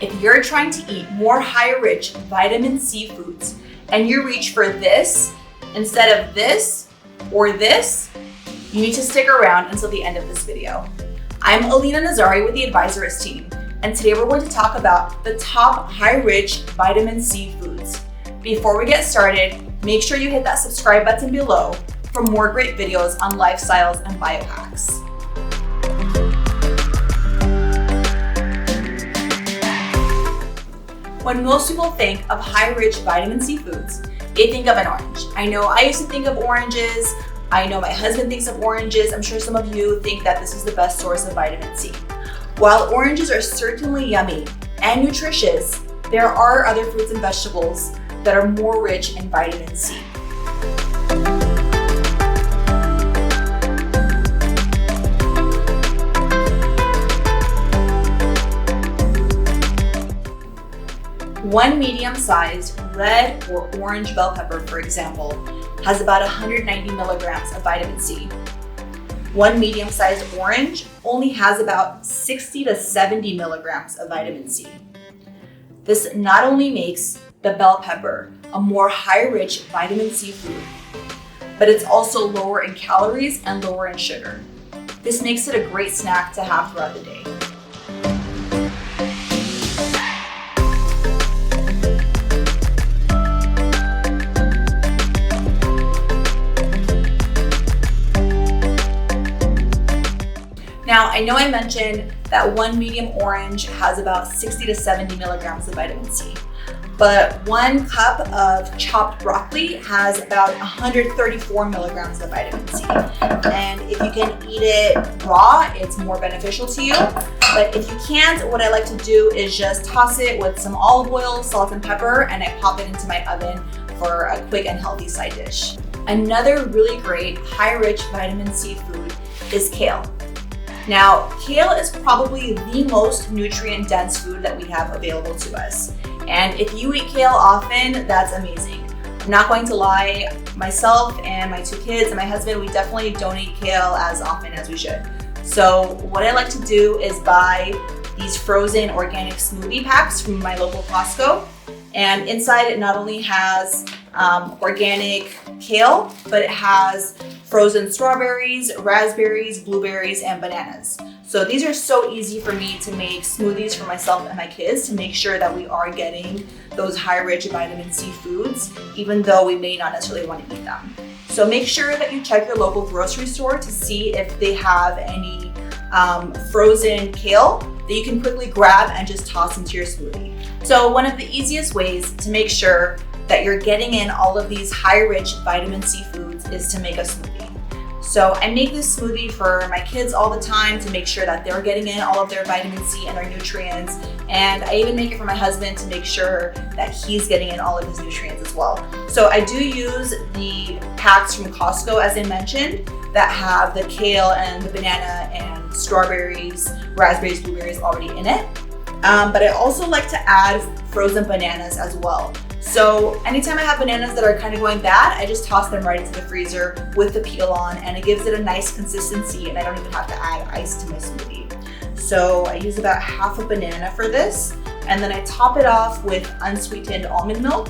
If you're trying to eat more high-rich vitamin C foods and you reach for this instead of this or this, you need to stick around until the end of this video. I'm Alina Nazari with the Advisorist team, and today we're going to talk about the top high-rich vitamin C foods. Before we get started, make sure you hit that subscribe button below for more great videos on lifestyles and biohacks. When most people think of high-rich vitamin C foods, they think of an orange. I know I used to think of oranges. I know my husband thinks of oranges. I'm sure some of you think that this is the best source of vitamin C. While oranges are certainly yummy and nutritious, there are other fruits and vegetables that are more rich in vitamin C. One medium-sized red or orange bell pepper, for example, has about 190 milligrams of vitamin C. One medium-sized orange only has about 60 to 70 milligrams of vitamin C. This not only makes the bell pepper a more high-rich vitamin C food, but it's also lower in calories and lower in sugar. This makes it a great snack to have throughout the day. Now, I know I mentioned that one medium orange has about 60 to 70 milligrams of vitamin C, but 1 cup of chopped broccoli has about 134 milligrams of vitamin C. And if you can eat it raw, it's more beneficial to you. But if you can't, what I like to do is just toss it with some olive oil, salt, and pepper, and I pop it into my oven for a quick and healthy side dish. Another really great high-rich vitamin C food is kale. Now, kale is probably the most nutrient-dense food that we have available to us. And if you eat kale often, that's amazing. I'm not going to lie, myself and my 2 kids and my husband, we definitely don't eat kale as often as we should. So what I like to do is buy these frozen organic smoothie packs from my local Costco. And inside it not only has organic kale, but it has frozen strawberries, raspberries, blueberries, and bananas. So these are so easy for me to make smoothies for myself and my kids to make sure that we are getting those high-rich vitamin C foods, even though we may not necessarily want to eat them. So make sure that you check your local grocery store to see if they have any frozen kale that you can quickly grab and just toss into your smoothie. So one of the easiest ways to make sure that you're getting in all of these high-rich vitamin C foods is to make a smoothie. So I make this smoothie for my kids all the time to make sure that they're getting in all of their vitamin C and their nutrients. And I even make it for my husband to make sure that he's getting in all of his nutrients as well. So I do use the packs from Costco, as I mentioned, that have the kale and the banana and strawberries, raspberries, blueberries already in it. But I also like to add frozen bananas as well. So anytime I have bananas that are kind of going bad, I just toss them right into the freezer with the peel on, and it gives it a nice consistency, and I don't even have to add ice to my smoothie. So I use about half a banana for this, and then I top it off with unsweetened almond milk,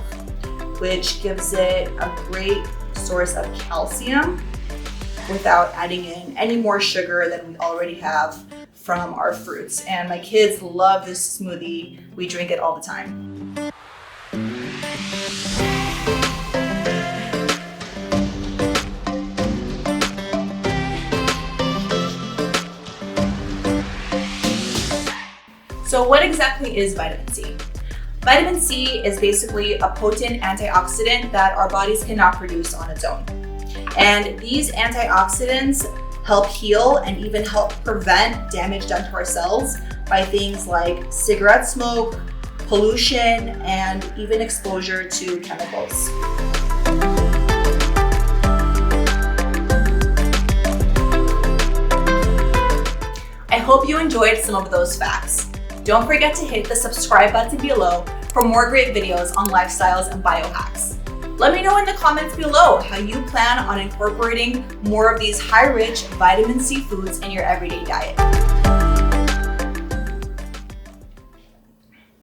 which gives it a great source of calcium without adding in any more sugar than we already have from our fruits. And my kids love this smoothie. We drink it all the time. So what exactly is vitamin C? Vitamin C is basically a potent antioxidant that our bodies cannot produce on its own. And these antioxidants help heal and even help prevent damage done to our cells by things like cigarette smoke, pollution, and even exposure to chemicals. I hope you enjoyed some of those facts. Don't forget to hit the subscribe button below for more great videos on lifestyles and biohacks. Let me know in the comments below how you plan on incorporating more of these high-rich vitamin C foods in your everyday diet.